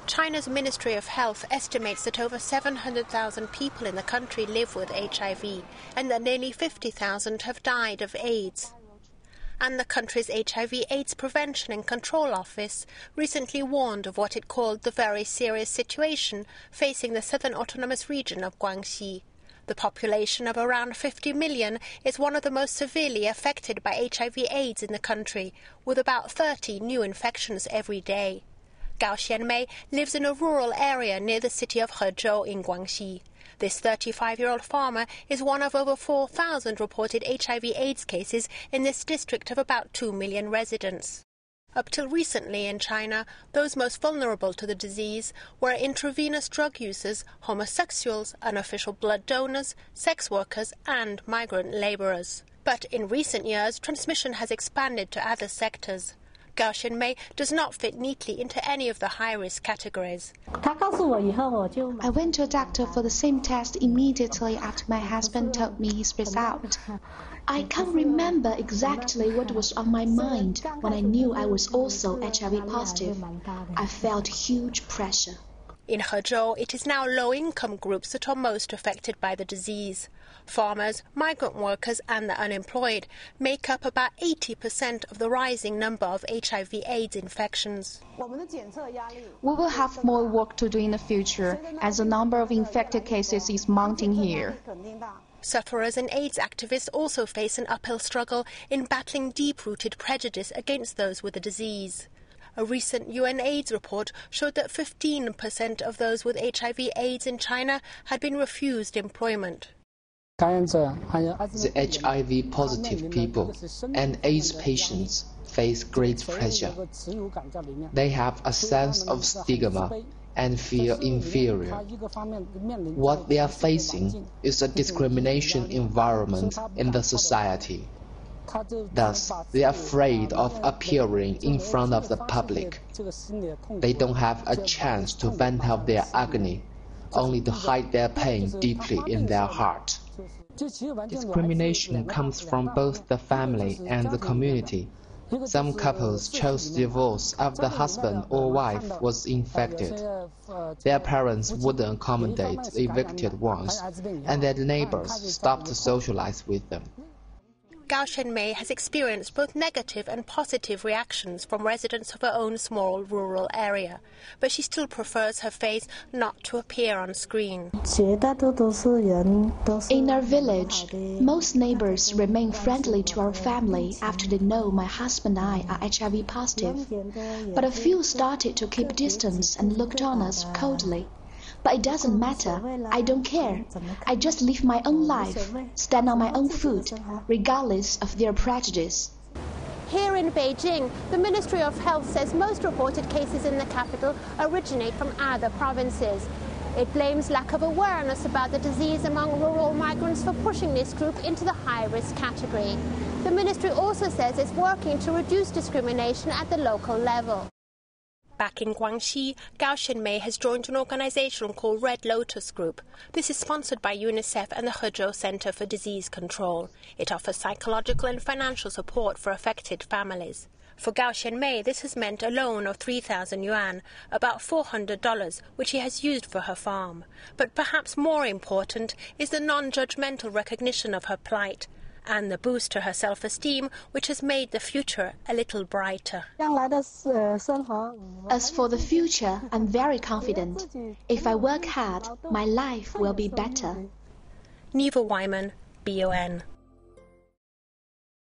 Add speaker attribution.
Speaker 1: China's Ministry of Health estimates that over 700,000 people in the country live with HIV and that nearly 50,000 have died of AIDS. And the country's HIV/AIDS Prevention and Control Office recently warned of what it called the very serious situation facing the southern autonomous region of Guangxi. The population of around 50 million is one of the most severely affected by HIV/AIDS in the country, with about 30 new infections every day. Gao Xianmei lives in a rural area near the city of Hezhou in Guangxi. This 35-year-old farmer is one of over 4,000 reported HIV/AIDS cases in this district of about 2 million residents. Up till recently in China, those most vulnerable to the disease were intravenous drug users, homosexuals, unofficial blood donors, sex workers and migrant laborers. But in recent years, transmission has expanded to other sectors. Gao Xianmei does not fit neatly into any of the high-risk categories.
Speaker 2: I went to a doctor for the same test immediately after my husband told me his result. I can't remember exactly what was on my mind when I knew I was also HIV positive. I felt huge pressure.
Speaker 1: In Hezhou, it is now low-income groups that are most affected by the disease. Farmers, migrant workers and the unemployed make up about 80% of the rising number of HIV/AIDS infections.
Speaker 2: We will have more work to do in the future as the number of infected cases is mounting here.
Speaker 1: Sufferers and AIDS activists also face an uphill struggle in battling deep-rooted prejudice against those with the disease. A recent UN AIDS report showed that 15% of those with HIV/AIDS in China had been refused employment.
Speaker 3: The HIV-positive people and AIDS patients face great pressure. They have a sense of stigma and feel inferior. What they are facing is a discrimination environment in the society. Thus, they are afraid of appearing in front of the public. They don't have a chance to vent out their agony, only to hide their pain deeply in their heart. Discrimination comes from both the family and the community. Some couples chose divorce after the husband or wife was infected. Their parents wouldn't accommodate the evicted ones, and their neighbors stopped to socialize with them.
Speaker 1: Gao Xianmei has experienced both negative and positive reactions from residents of her own small rural area, but she still prefers her face not to appear on screen.
Speaker 2: In our village, most neighbors remain friendly to our family after they know my husband and I are HIV positive, but a few started to keep distance and looked on us coldly. But it doesn't matter. I don't care. I just live my own life, stand on my own foot, regardless of their prejudice.
Speaker 1: Here in Beijing, the Ministry of Health says most reported cases in the capital originate from other provinces. It blames lack of awareness about the disease among rural migrants for pushing this group into the high-risk category. The ministry also says it's working to reduce discrimination at the local level. Back in Guangxi, Gao Xianmei has joined an organization called Red Lotus Group. This is sponsored by UNICEF and the Hezhou Center for Disease Control. It offers psychological and financial support for affected families. For Gao Xianmei, this has meant a loan of 3,000 yuan, about $400, which he has used for her farm. But perhaps more important is the non-judgmental recognition of her plight and the boost to her self-esteem, which has made the future a little brighter.
Speaker 2: As for the future, I'm very confident. If I work hard, my life will be better.
Speaker 1: Neva Wyman, BON.